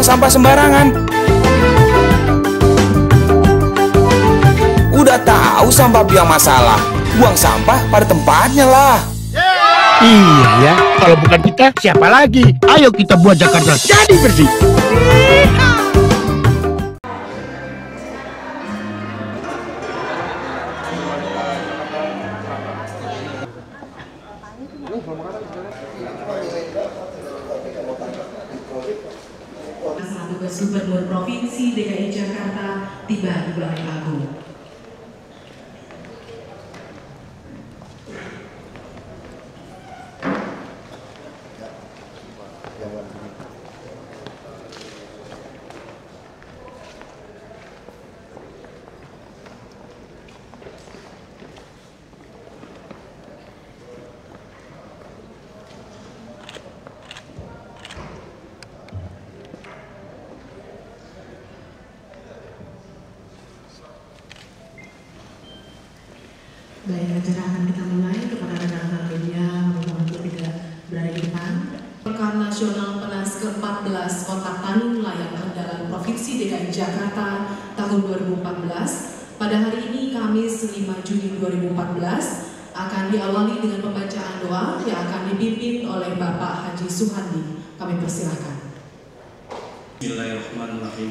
sampah sembarangan. Udah tahu sampah biang masalah, buang sampah pada tempatnya lah. Iya ya, kalau bukan kita siapa lagi? Ayo kita buat Jakarta jadi bersih. Tugas Gubernur Provinsi DKI Jakarta tiba di Balai Agung. Baik, acara akan kita mulai. Kepada rekan-rekan media, mohon untuk tidak berada di depan. Pekan Nasional PENAS ke-14 Kota Tani Nelayan Andalan Provinsi DKI Jakarta tahun 2014 pada hari ini Kamis 5 Juni 2014 akan diawali dengan pembacaan doa yang akan dipimpin oleh Bapak Haji Suhandi. Kami persilakan. Bismillahirrahmanirrahim.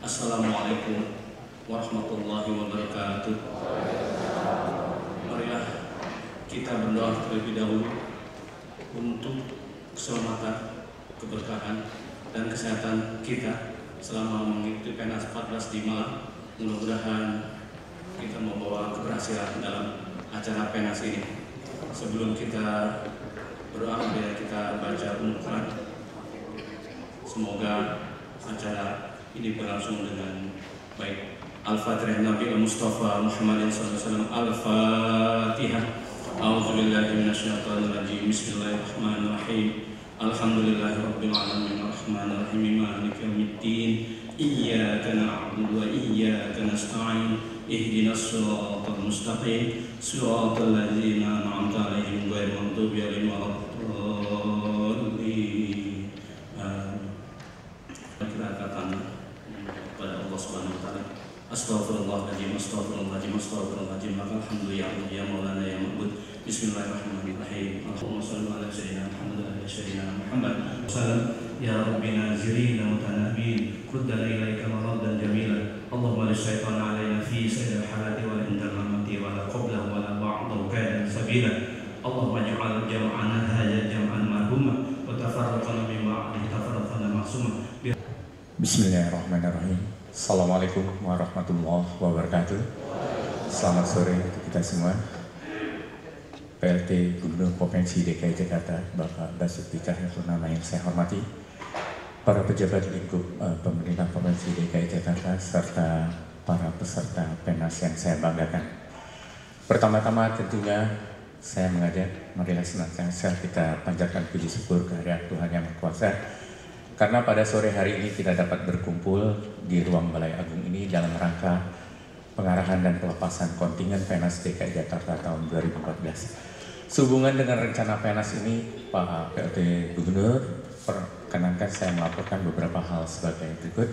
Assalamualaikum warahmatullahi wabarakatuh. Marilah kita berdoa terlebih dahulu untuk keselamatan, keberkahan, dan kesehatan kita selama mengikuti PENAS 14 di Malang. Mudah-mudahan kita membawa keberhasilan dalam acara PENAS ini. Sebelum kita berdoa, mari kita baca Al-Quran. Semoga acara ini berlangsung dengan baik. Al-Fatihah Nabi Al-Mustafa Muhammadin SAW. Al-Fatihah. A'udzubillahi minasyaitonirrajim. Bismillahirrahmanirrahim. Alhamdulillahirabbil alamin arrahmanirrahim maliki yaumiddin. Iyyaka na'budu wa iyyaka nasta'in. Ihdinas shiratal mustaqim. Shiratal ladzina an'amta 'alaihim ghairil maghdubi 'alaihim waladdallin. Kita katakan kepada Allah Subhanahu wa taala, Astaghfirullahaladzim, astaghfirullahaladzim, astaghfirullahaladzim. Alhamdulillah ya Maulana ya Ma'bud. Bismillahirrahmanirrahim. Allahumma salli ala sayyidina Muhammad wa ala sayyidina Muhammad. Salam ya Rabbi nazirin wa mutanabin. Kuddana ilaika maradan jamila. Allahumma la syaitan alaina fi sayyidil halati wa indal mamati wa la qabla wa la ba'da kana sabila. Allahumma ja'al jam'ana hadha jam'an marhuma wa tafarraqana min ba'dihi tafarraqana ma'suma. Bismillahirrahmanirrahim. Assalamualaikum warahmatullahi wabarakatuh. Selamat sore untuk kita semua. PLT Gubernur Provinsi DKI Jakarta Bapak Basuki Cahayapurnama yang saya hormati, para pejabat lingkup pemerintah Provinsi DKI Jakarta serta para peserta PENAS yang saya banggakan. Pertama-tama tentunya saya mengajak marilah senantiasa kita panjatkan puji syukur kehadirat Tuhan Yang Maha Kuasa, karena pada sore hari ini kita dapat berkumpul di ruang Balai Agung ini dalam rangka pengarahan dan pelepasan kontingen PENAS DKI Jakarta tahun 2014. Sehubungan dengan rencana PENAS ini, Pak PLT Gubernur, perkenankan saya melaporkan beberapa hal sebagai berikut.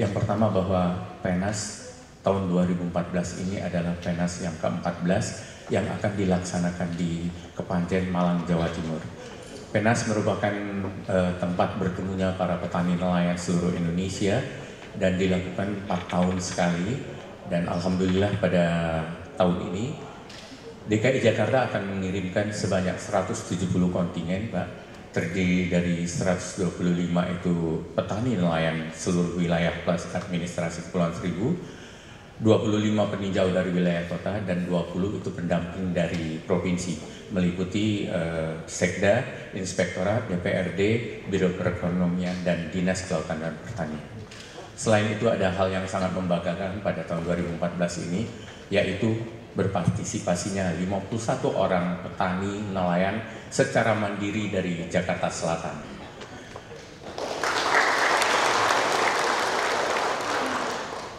Yang pertama bahwa PENAS tahun 2014 ini adalah PENAS yang ke-14 yang akan dilaksanakan di Kepanjen, Malang, Jawa Timur. PENAS merupakan tempat bertemunya para petani nelayan seluruh Indonesia dan dilakukan 4 tahun sekali, dan alhamdulillah pada tahun ini DKI Jakarta akan mengirimkan sebanyak 170 kontingen, Pak, terdiri dari 125 itu petani nelayan seluruh wilayah plus administrasi Kepulauan Seribu, 25 peninjau dari wilayah kota, dan 20 itu pendamping dari provinsi, meliputi Sekda, Inspektorat, DPRD, Biro Perekonomian, dan Dinas Kelautan dan Pertanian. Selain itu ada hal yang sangat membanggakan pada tahun 2014 ini, yaitu berpartisipasinya 51 orang petani nelayan secara mandiri dari Jakarta Selatan.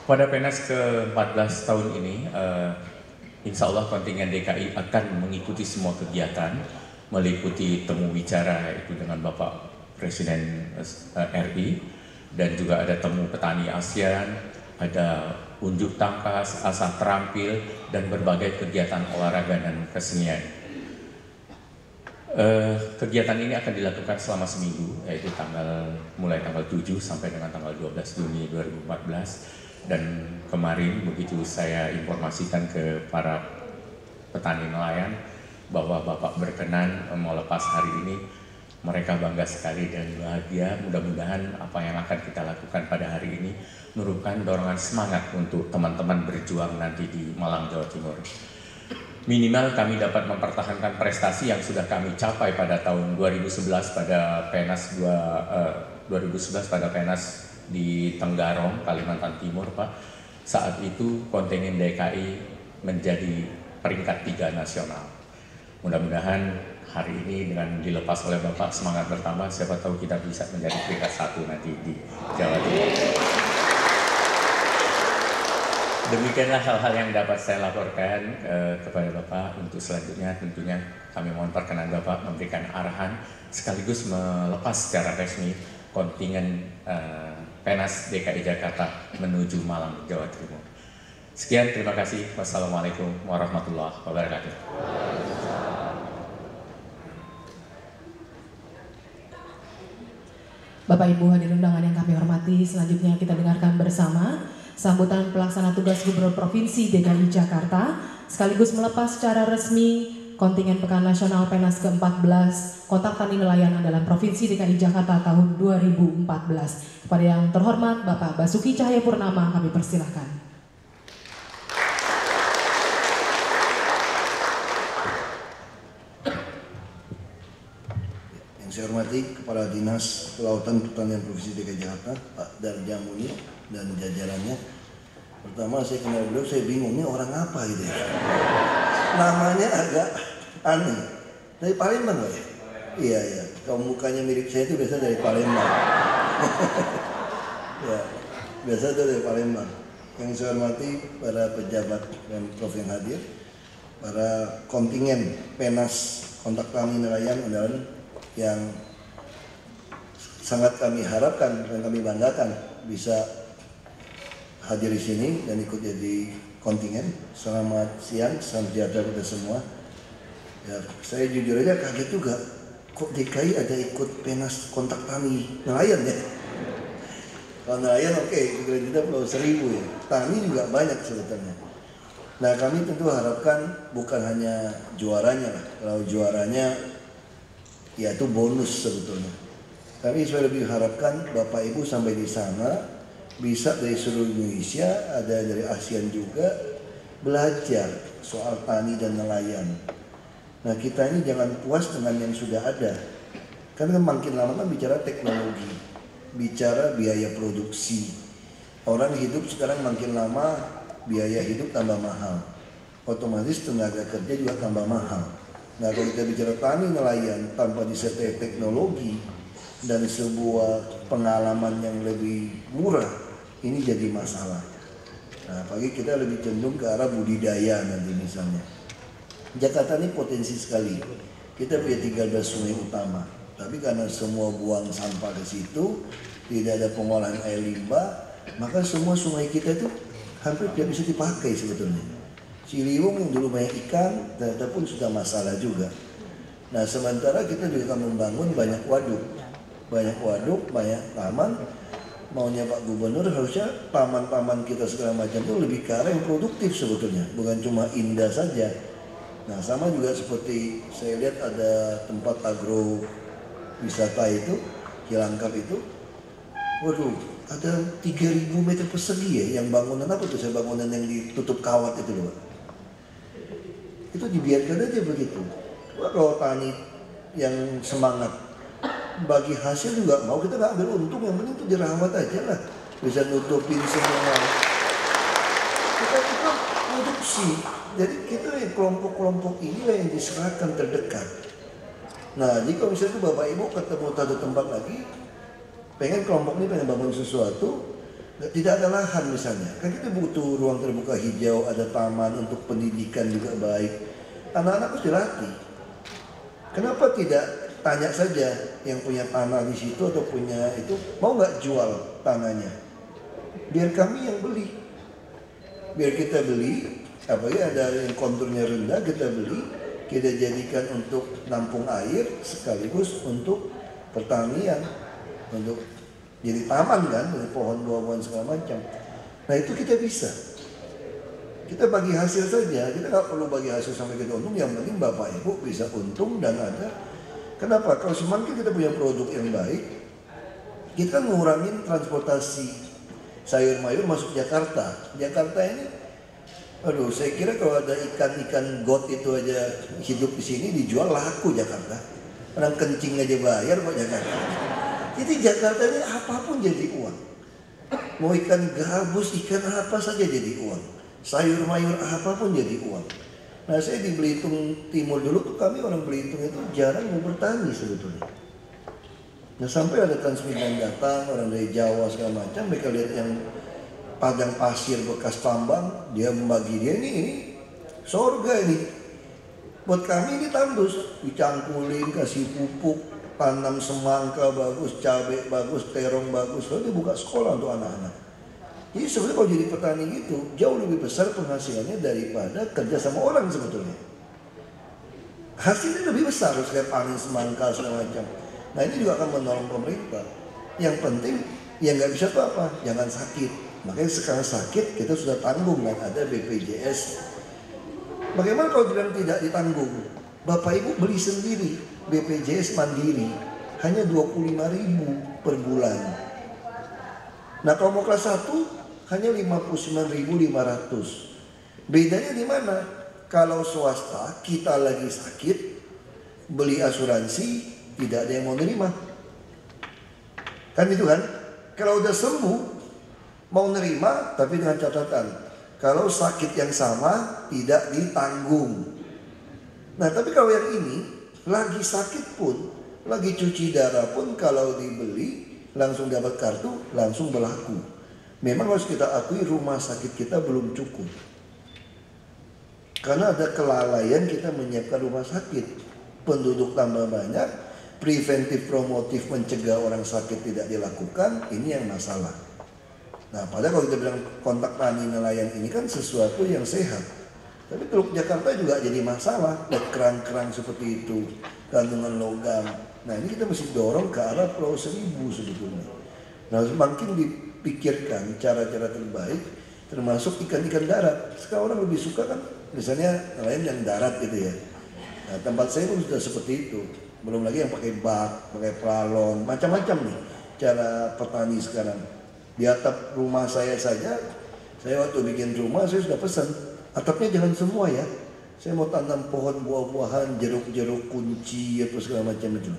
Pada PENAS ke-14 tahun ini, insya Allah kontingen DKI akan mengikuti semua kegiatan, meliputi temu bicara itu dengan Bapak Presiden RI, dan juga ada temu petani ASEAN, ada unjuk tangkas, asah terampil, dan berbagai kegiatan olahraga dan kesenian. Kegiatan ini akan dilakukan selama seminggu, yaitu mulai tanggal 7 sampai dengan tanggal 12 Juni 2014. Dan kemarin begitu saya informasikan ke para petani nelayan bahwa Bapak berkenan mau lepas hari ini, mereka bangga sekali dan bahagia. Mudah-mudahan apa yang akan kita lakukan pada hari ini merupakan dorongan semangat untuk teman-teman berjuang nanti di Malang, Jawa Timur. Minimal kami dapat mempertahankan prestasi yang sudah kami capai pada tahun 2011 pada PENAS di Tenggarong, Kalimantan Timur, Pak. Saat itu kontingen DKI menjadi peringkat 3 nasional. Mudah-mudahan hari ini dengan dilepas oleh Bapak semangat bertambah, siapa tahu kita bisa menjadi peringkat 1 nanti di Jawa Timur. Demikianlah hal-hal yang dapat saya laporkan kepada Bapak. Untuk selanjutnya tentunya kami mohon perkenan Bapak memberikan arahan sekaligus melepas secara resmi kontingen PENAS DKI Jakarta menuju Malang, Jawa Timur. Sekian, terima kasih. Wassalamualaikum warahmatullahi wabarakatuh. Bapak Ibu hadirin undangan yang kami hormati, selanjutnya kita dengarkan bersama sambutan pelaksana tugas Gubernur Provinsi DKI Jakarta sekaligus melepas secara resmi kontingen Pekan Nasional PENAS ke-14 Kotak Tani Nelayan Andalan Provinsi DKI Jakarta tahun 2014. Kepada yang terhormat Bapak Basuki Cahayapurnama kami persilahkan. Yang saya hormati Kepala Dinas Kelautan Pertanian Provinsi DKI Jakarta, Pak Darjamuni dan jajarannya. Pertama saya kenal beliau, saya bingung ini orang apa gitu ya. Namanya agak aneh. Dari Palembang loh ya? Iya ya. Kalau mukanya mirip saya itu biasa dari Palembang. Ya, biasa itu dari Palembang. Yang saya hormati para pejabat Pemprov yang hadir, para kontingen PENAS Kontak Tani Nelayan Andalan yang sangat kami harapkan dan kami banggakan bisa hadir di sini dan ikut jadi kontingen. Selamat siang, salam sejahtera kita semua. Ya, saya jujur aja kaget juga, kok DKI ada ikut PENAS Kontak Tani Nelayan ya. Kalau nelayan oke, kita Pulau Seribu ya. Tani juga banyak sebetulnya. Nah kami tentu harapkan bukan hanya juaranya lah. Kalau juaranya ya itu bonus sebetulnya. Kami saya lebih harapkan Bapak Ibu sampai di sana bisa dari seluruh Indonesia, ada dari ASEAN juga, belajar soal tani dan nelayan. Nah kita ini jangan puas dengan yang sudah ada. Karena makin lama kan bicara teknologi, bicara biaya produksi. Orang hidup sekarang makin lama biaya hidup tambah mahal. Otomatis tenaga kerja juga tambah mahal. Nah kalau kita bicara tani nelayan tanpa disertai teknologi dan sebuah pengalaman yang lebih murah, ini jadi masalah. Nah pagi kita lebih cenderung ke arah budidaya nanti misalnya. Jakarta ini potensi sekali. Kita punya 13 sungai utama, tapi karena semua buang sampah ke situ, tidak ada pengolahan air limbah, maka semua sungai kita itu hampir tidak bisa dipakai sebetulnya. Ciliwung yang dulu banyak ikan, ternyata pun sudah masalah juga. Nah sementara kita juga akan membangun banyak waduk, banyak taman. Maunya Pak Gubernur harusnya taman-taman kita segala macam itu lebih ke arah yang produktif sebetulnya, bukan cuma indah saja. Nah sama juga seperti saya lihat ada tempat agro wisata itu, Kilangkap itu, waduh ada 3.000 meter persegi ya, yang bangunan apa tuh, saya bangunan yang ditutup kawat itu loh. Itu dibiarkan aja begitu. Wah, kalau tani yang semangat bagi hasil juga mau, kita nggak ambil untung, yang penting itu dirawat aja lah, bisa nutupin semua. Kita produksi, jadi kita yang kelompok-kelompok inilah yang diserahkan terdekat. Nah, jika misalnya itu Bapak Ibu ketemu satu tempat lagi, pengen kelompok ini pengen bangun sesuatu, tidak ada lahan misalnya, kan kita butuh ruang terbuka hijau, ada taman untuk pendidikan juga baik, anak-anak harus dilatih. Kenapa tidak tanya saja yang punya tanah di situ atau punya itu, mau nggak jual tanahnya? Biar kami yang beli, biar kita beli, apalagi ada yang konturnya rendah, kita beli, kita jadikan untuk nampung air sekaligus untuk pertanian, untuk jadi taman kan, dari pohon buah-buahan segala macam. Nah itu kita bisa. Kita bagi hasil saja, kita nggak perlu bagi hasil sampai kita untung. Yang penting Bapak Ibu bisa untung dan ada. Kenapa? Kalau semakin kita punya produk yang baik, kita ngurangin transportasi sayur mayur masuk Jakarta. Jakarta ini, aduh, saya kira kalau ada ikan-ikan got itu aja hidup di sini dijual laku Jakarta. Orang kencing aja bayar kok Jakarta. Jadi Jakarta ini apapun jadi uang. Mau ikan gabus, ikan apa saja jadi uang. Sayur mayur apapun jadi uang. Nah saya di Belitung Timur dulu tuh, kami orang Belitung itu jarang mau bertani sebetulnya. Nah sampai ada transmigran datang, orang dari Jawa segala macam, mereka lihat yang padang pasir bekas tambang, dia membagi dia ini sorga ini. Buat kami ini tandus, dicangkulin, kasih pupuk, tanam semangka bagus, cabai bagus, terong bagus, lalu dibuka sekolah untuk anak-anak. Jadi sebenarnya kalau jadi petani gitu jauh lebih besar penghasilannya daripada kerja sama orang sebetulnya. Hasilnya lebih besar kayak panen semangka segala macam. Nah ini juga akan menolong pemerintah. Yang penting yang nggak bisa tuh apa? Jangan sakit. Makanya sekarang sakit kita sudah tanggung kan, ada BPJS. Bagaimana kalau bilang tidak ditanggung? Bapak Ibu beli sendiri BPJS mandiri hanya 25.000 per bulan. Nah kalau mau kelas 1 hanya 59.500. Bedanya di mana? Kalau swasta kita lagi sakit beli asuransi tidak ada yang mau nerima. Kan itu kan? Kalau udah sembuh mau nerima tapi dengan catatan kalau sakit yang sama tidak ditanggung. Nah tapi kalau yang ini lagi sakit pun, lagi cuci darah pun kalau dibeli langsung dapat kartu, langsung berlaku. Memang harus kita akui rumah sakit kita belum cukup. Karena ada kelalaian kita menyiapkan rumah sakit. Penduduk tambah banyak, preventif promotif mencegah orang sakit tidak dilakukan, ini yang masalah. Nah padahal kalau kita bilang kontak tani nelayan ini kan sesuatu yang sehat. Tapi Teluk Jakarta juga jadi masalah, kerang-kerang seperti itu, kandungan logam. Nah ini kita mesti dorong ke arah Pulau Seribu sebetulnya. Nah semakin dipikirkan cara-cara terbaik, termasuk ikan-ikan darat. Sekarang orang lebih suka kan, misalnya nelayan yang darat gitu ya. Nah tempat saya pun sudah seperti itu. Belum lagi yang pakai bak, pakai pelalon, macam-macam nih cara petani sekarang. Di atap rumah saya saja, saya waktu bikin rumah saya sudah pesan, atapnya jangan semua ya. Saya mau tanam pohon buah-buahan, jeruk-jeruk, kunci, apa segala macam itu.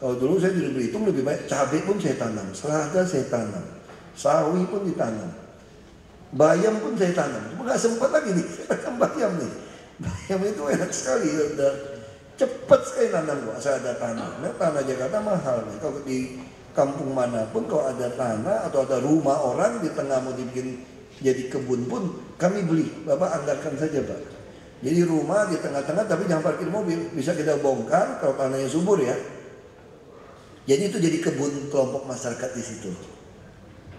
Kalau dulu saya di Belitung lebih banyak cabai pun saya tanam, selada saya tanam, sawi pun ditanam, bayam pun saya tanam. Cuma nggak sempat lagi nih, saya tanam bayam nih. Bayam itu enak sekali, udah cepat sekali nanam kok, asal ada tanah. Nah, tanah Jakarta mahal nih. Kalau di kampung manapun kalau ada tanah atau ada rumah orang di tengah mau dibikin jadi kebun pun kami beli. Bapak anggarkan saja Pak. Jadi rumah di tengah-tengah tapi jangan parkir mobil, bisa kita bongkar kalau tanahnya subur ya. Jadi itu jadi kebun kelompok masyarakat di situ.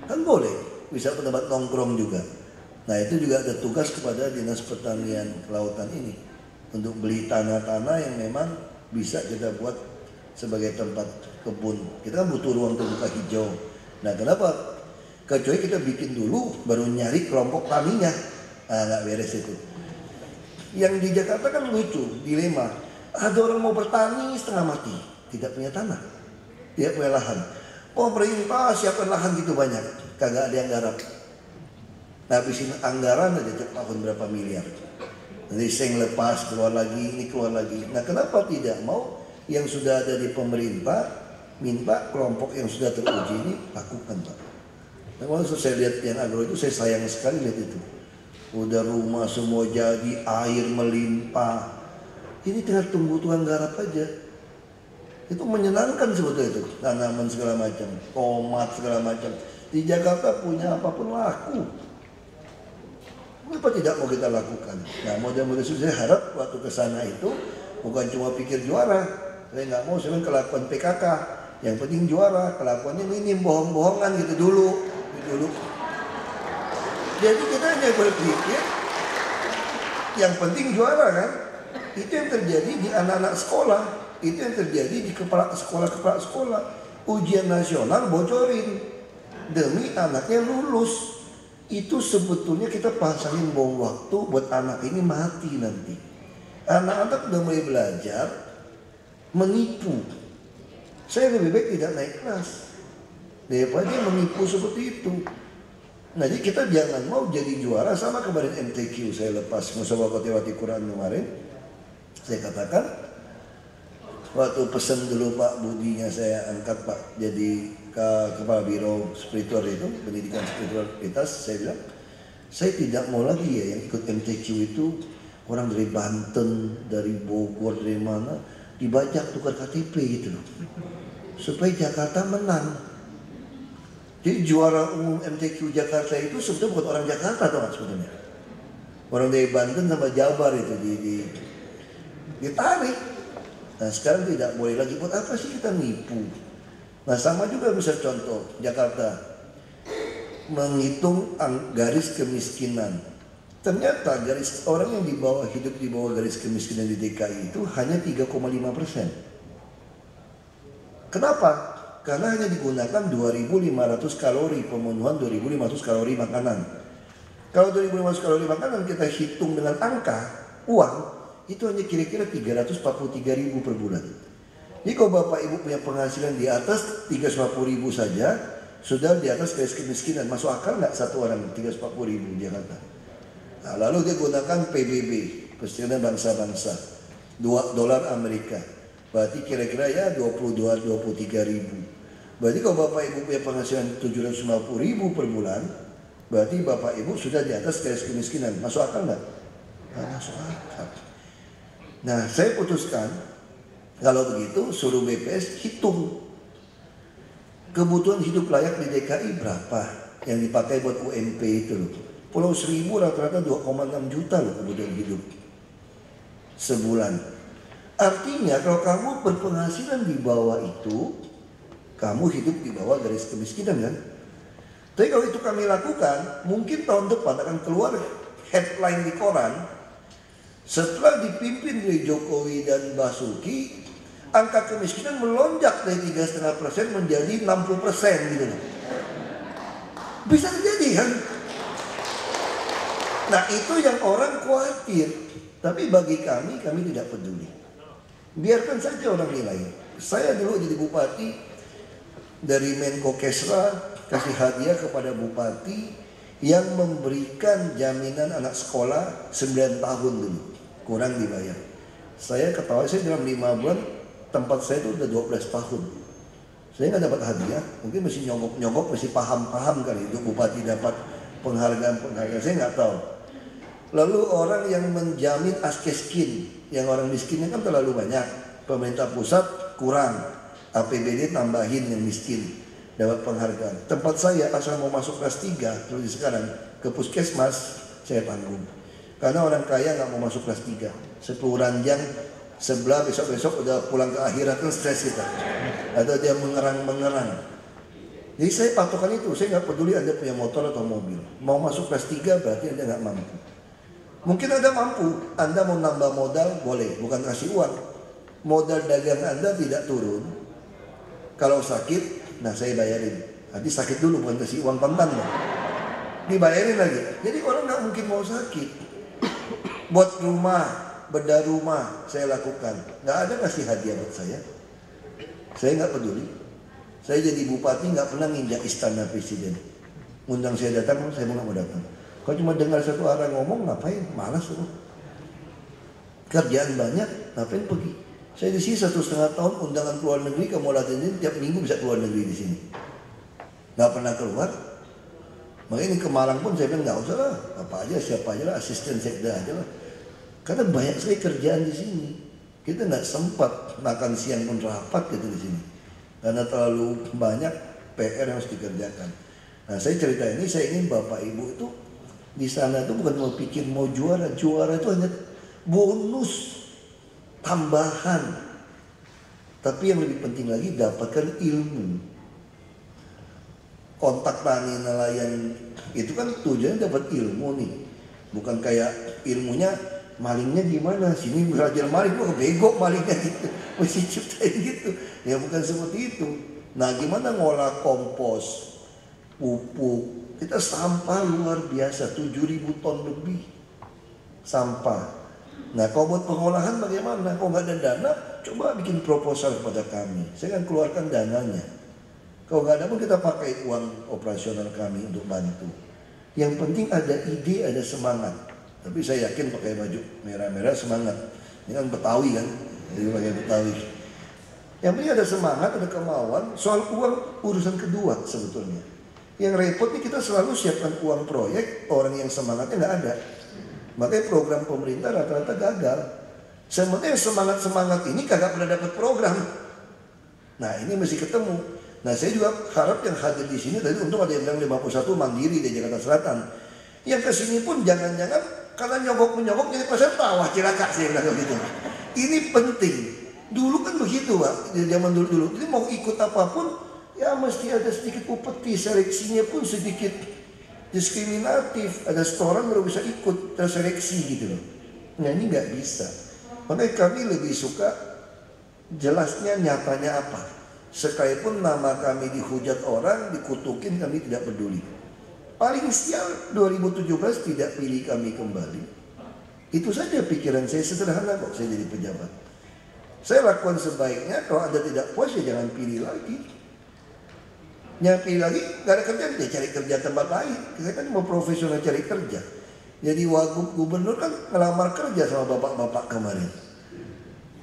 Kan boleh, bisa tempat nongkrong juga. Nah itu juga ada tugas kepada Dinas Pertanian Kelautan ini untuk beli tanah-tanah yang memang bisa kita buat sebagai tempat kebun. Kita kan butuh ruang terbuka hijau. Nah kenapa? Kecuali kita bikin dulu baru nyari kelompok taninya. Nggak beres itu. Yang di Jakarta kan lucu, dilema. Ada orang mau bertani setengah mati, tidak punya tanah, tidak punya lahan. Pemerintah siapkan lahan gitu banyak, kagak ada yang garap. Habisin anggaran aja tiap tahun berapa miliar. Nanti seng lepas, keluar lagi, ini keluar lagi. Nah kenapa tidak mau yang sudah ada di pemerintah, minta kelompok yang sudah teruji ini lakukan Pak. Nah waktu saya lihat yang agro itu saya sayang sekali lihat itu. Udah rumah semua jadi, air melimpah. Ini tinggal tunggu Tuhan garap aja. Itu menyenangkan sebetulnya itu. Tanaman segala macam, tomat segala macam. Di Jakarta punya apapun laku. Kenapa tidak mau kita lakukan? Nah mudah-mudahan saya harap waktu ke sana itu bukan cuma pikir juara. Saya nggak mau sebenarnya kelakuan PKK. Yang penting juara, kelakuannya minim, bohong-bohongan gitu dulu. Jadi kita hanya berpikir yang penting juara kan. Itu yang terjadi di anak-anak sekolah. Itu yang terjadi di kepala sekolah. Ujian nasional bocorin demi anaknya lulus. Itu sebetulnya kita pasangin bom waktu buat anak ini mati nanti. Anak-anak udah mulai belajar menipu. Saya lebih baik tidak naik kelas daripada dia menipu seperti itu. Nah, jadi kita jangan mau jadi juara. Sama kemarin MTQ saya lepas Musabaqah Tilawati Quran kemarin. Saya katakan waktu pesan dulu Pak Budinya saya angkat Pak jadi kepala biro spiritual itu, pendidikan spiritualitas, saya bilang saya tidak mau lagi ya yang ikut MTQ itu orang dari Banten, dari Bogor, dari mana dibajak tukar KTP gitu loh supaya Jakarta menang. Jadi juara umum MTQ Jakarta itu sebetulnya bukan orang Jakarta tuh sebetulnya, orang dari Banten sama Jabar itu ditarik. Nah sekarang tidak boleh lagi. Buat apa sih kita nipu? Nah sama juga bisa contoh Jakarta menghitung garis kemiskinan. Ternyata garis orang yang hidup di bawah garis kemiskinan di DKI itu hanya 3,5%. Kenapa? Karena hanya digunakan 2.500 kalori pemenuhan 2.500 kalori makanan. Kalau 2.500 kalori makanan kita hitung dengan angka uang itu hanya kira-kira 343.000 per bulan. Jadi kalau Bapak Ibu punya penghasilan di atas 350.000 saja sudah di atas garis kemiskinan. Masuk akal nggak satu orang 340.000 di Jakarta? Nah, lalu dia gunakan PBB, Persatuan Bangsa-Bangsa, $2 Amerika. Berarti kira-kira ya 23.000. Berarti kalau Bapak Ibu punya penghasilan 750.000 per bulan, berarti Bapak Ibu sudah di atas garis kemiskinan. Masuk akal nggak? Nggak masuk akal. Nah, saya putuskan kalau begitu suruh BPS hitung kebutuhan hidup layak di DKI berapa yang dipakai buat UMP itu loh. Pulau Seribu rata-rata 2,6 juta loh kebutuhan hidup sebulan. Artinya kalau kamu berpenghasilan di bawah itu, kamu hidup di bawah garis kemiskinan kan. Tapi kalau itu kami lakukan, mungkin tahun depan akan keluar headline di koran. Setelah dipimpin oleh Jokowi dan Basuki, angka kemiskinan melonjak dari 3,5% menjadi 60% gitu loh. Bisa terjadi kan? Nah itu yang orang khawatir. Tapi bagi kami tidak peduli. Biarkan saja orang nilai. Saya dulu jadi bupati, dari Menko Kesra kasih hadiah kepada bupati yang memberikan jaminan anak sekolah 9 tahun dulu, kurang dibayar. Saya ketawa, saya dalam 5 bulan tempat saya itu udah 12 tahun. Saya nggak dapat hadiah, mungkin mesti nyogok, mesti paham kali itu bupati dapat penghargaan, saya nggak tahu. Lalu orang yang menjamin askeskin, yang orang miskinnya kan terlalu banyak, pemerintah pusat kurang, APBD tambahin yang miskin, dapat penghargaan. Tempat saya asal mau masuk kelas 3 seperti sekarang ke puskesmas saya tanggung, karena orang kaya nggak mau masuk kelas 3, 10 ranjang sebelah besok udah pulang ke akhirat kan stres kita, atau dia mengerang. Jadi saya patokan itu, saya nggak peduli Anda punya motor atau mobil, mau masuk kelas 3 berarti Anda nggak mampu. Mungkin Anda mampu, Anda mau nambah modal boleh, bukan kasih uang. Modal dagang Anda tidak turun. Kalau sakit, nah saya bayarin. Nanti sakit dulu, bukan kasih uang kontan loh. Dibayarin lagi. Jadi orang nggak mungkin mau sakit. Buat rumah, bedah rumah saya lakukan. Nggak ada kasih hadiah buat saya. Saya nggak peduli. Saya jadi bupati nggak pernah nginjak istana presiden. Undang saya datang, saya nggak mau datang. Kalau cuma dengar satu orang ngomong, ngapain? Malas tuh. Kerjaan banyak, ngapain pergi? Saya di sini 1,5 tahun undangan keluar negeri, kamu latihan tiap minggu bisa keluar negeri di sini. Nggak pernah keluar. Makanya ini ke Malang pun saya bilang nggak usah lah, apa aja, siapa aja lah, asisten sekda aja lah. Karena banyak sekali kerjaan di sini. Kita nggak sempat makan siang pun rapat gitu di sini. Karena terlalu banyak PR yang harus dikerjakan. Nah saya cerita ini, saya ingin Bapak Ibu itu di sana itu bukan mau pikir mau juara itu hanya bonus tambahan. Tapi yang lebih penting lagi dapatkan ilmu. Kontak tani nelayan itu kan tujuannya dapat ilmu nih. Bukan kayak ilmunya malingnya gimana, sini belajar maling, kok bego malingnya gitu. Mesti ciptain gitu. Ya bukan seperti itu. Nah gimana ngolah kompos, pupuk. Kita sampah luar biasa, 7.000 ton lebih sampah. Nah kalau buat pengolahan bagaimana? Kalau nggak ada dana, coba bikin proposal kepada kami. Saya akan keluarkan dananya. Kalau nggak ada pun kita pakai uang operasional kami untuk bantu. Yang penting ada ide, ada semangat. Tapi saya yakin pakai baju merah-merah semangat. Ini kan Betawi kan, jadi pakai Betawi. Yang penting ada semangat, ada kemauan. Soal uang urusan kedua sebetulnya. Yang repot nih kita selalu siapkan uang proyek, orang yang semangatnya nggak ada. Makanya program pemerintah rata-rata gagal. Sebenarnya semangat-semangat ini kagak pernah dapat program. Nah ini mesti ketemu. Nah saya juga harap yang hadir di sini tadi untung ada yang bilang 51 mandiri di Jakarta Selatan. Yang kesini pun jangan-jangan karena nyogok-menyogok jadi pasar tawah cilaka saya bilang gitu. Ini penting. Dulu kan begitu Pak, di zaman dulu. Jadi mau ikut apapun ya mesti ada sedikit upeti, seleksinya pun sedikit diskriminatif. Ada setoran baru bisa ikut terseleksi gitu loh. Nah ini nggak bisa. Makanya kami lebih suka jelasnya nyatanya apa. Sekalipun nama kami dihujat orang, dikutukin, kami tidak peduli. Paling sial 2017 tidak pilih kami kembali. Itu saja pikiran saya, sederhana kok saya jadi pejabat. Saya lakukan sebaiknya, kalau Anda tidak puas ya jangan pilih lagi. Yang pilih lagi, gak ada kerjaan, dia cari kerja tempat lain. Saya kan mau profesional cari kerja. Jadi wagub gubernur kan ngelamar kerja sama bapak-bapak kemarin.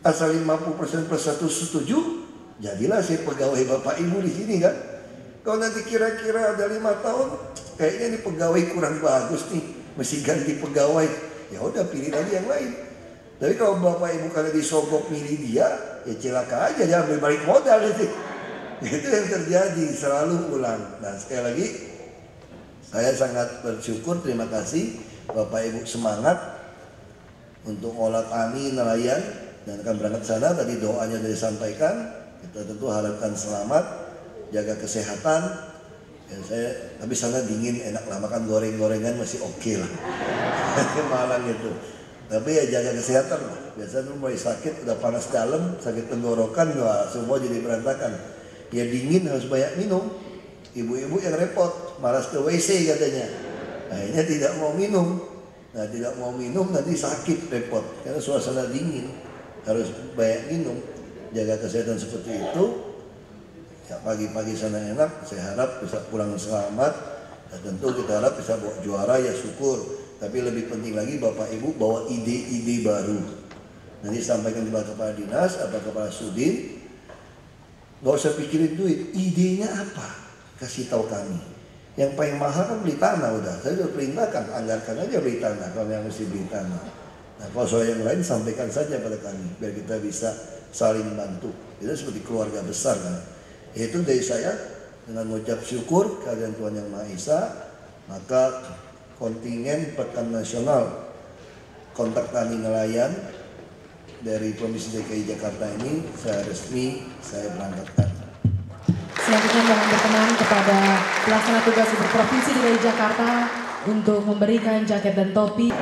Asal 50% plus 1 setuju, jadilah saya pegawai bapak ibu di sini kan. Kalau nanti kira-kira ada 5 tahun, kayaknya ini pegawai kurang bagus nih, mesti ganti pegawai. Ya udah pilih lagi yang lain. Tapi kalau bapak ibu kalian disogok milih dia, ya celaka aja, jangan ambil balik modal itu. Itu yang terjadi, selalu ulang. Nah sekali lagi, saya sangat bersyukur, terima kasih bapak ibu semangat untuk olah tani nelayan dan akan berangkat sana. Tadi doanya sudah disampaikan. Kita tentu harapkan selamat, jaga kesehatan. Ya, tapi sana dingin, enak lah makan goreng-gorengan masih oke lah. Malang itu. Tapi ya jaga kesehatan lah. Biasanya tuh mulai sakit, udah panas dalam, sakit tenggorokan, wah, semua jadi berantakan. Ya dingin harus banyak minum. Ibu-ibu yang repot, malas ke WC katanya. Akhirnya tidak mau minum. Nah tidak mau minum nanti sakit repot karena suasana dingin, harus banyak minum. Jaga kesehatan seperti itu. Ya pagi-pagi sana enak, saya harap bisa pulang selamat. Dan tentu kita harap bisa bawa juara, ya syukur. Tapi lebih penting lagi Bapak Ibu bawa ide-ide baru. Nanti sampaikan kepada kepala dinas atau kepala sudin. Gak usah pikirin duit, idenya apa? Kasih tahu kami. Yang paling mahal kan beli tanah udah. Saya sudah perintahkan, anggarkan aja beli tanah kalau yang mesti beli tanah. Nah kalau soal yang lain sampaikan saja pada kami biar kita bisa saling bantu. Itu seperti keluarga besar kan. Itu dari saya dengan mengucap syukur kehadiran Tuhan Yang Maha Esa, maka kontingen Pekan Nasional Kontak Tani Nelayan dari Provinsi DKI Jakarta ini saya berangkatkan. Selanjutnya mohon berkenan kepada pelaksana tugas untuk Provinsi DKI Jakarta untuk memberikan jaket dan topi.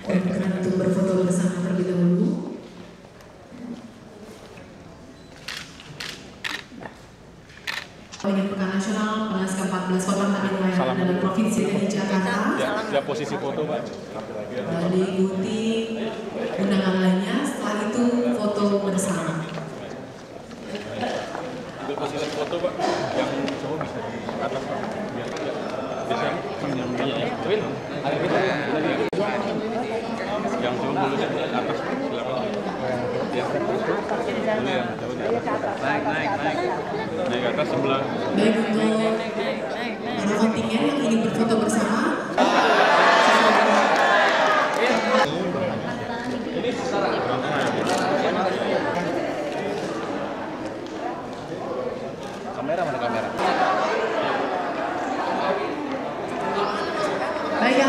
Berkenan untuk berfoto bersama terlebih dahulu. Kontingen Pekan Nasional Penas ke-14 Kota Tani Nelayan dalam Provinsi DKI Jakarta. Ya posisi foto Pak. Dan diikuti undangan lainnya. Setelah itu foto bersama. Untuk posisi foto Pak, yang cowok bisa di atas Pak. Bisa yang cowok dulu di atas silakan. Ya. Dulu yang cowok di atas. Naik ke atas sebelah. Baik untuk para kontingen yang ingin berfoto bersama.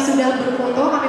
sudah berfoto, kami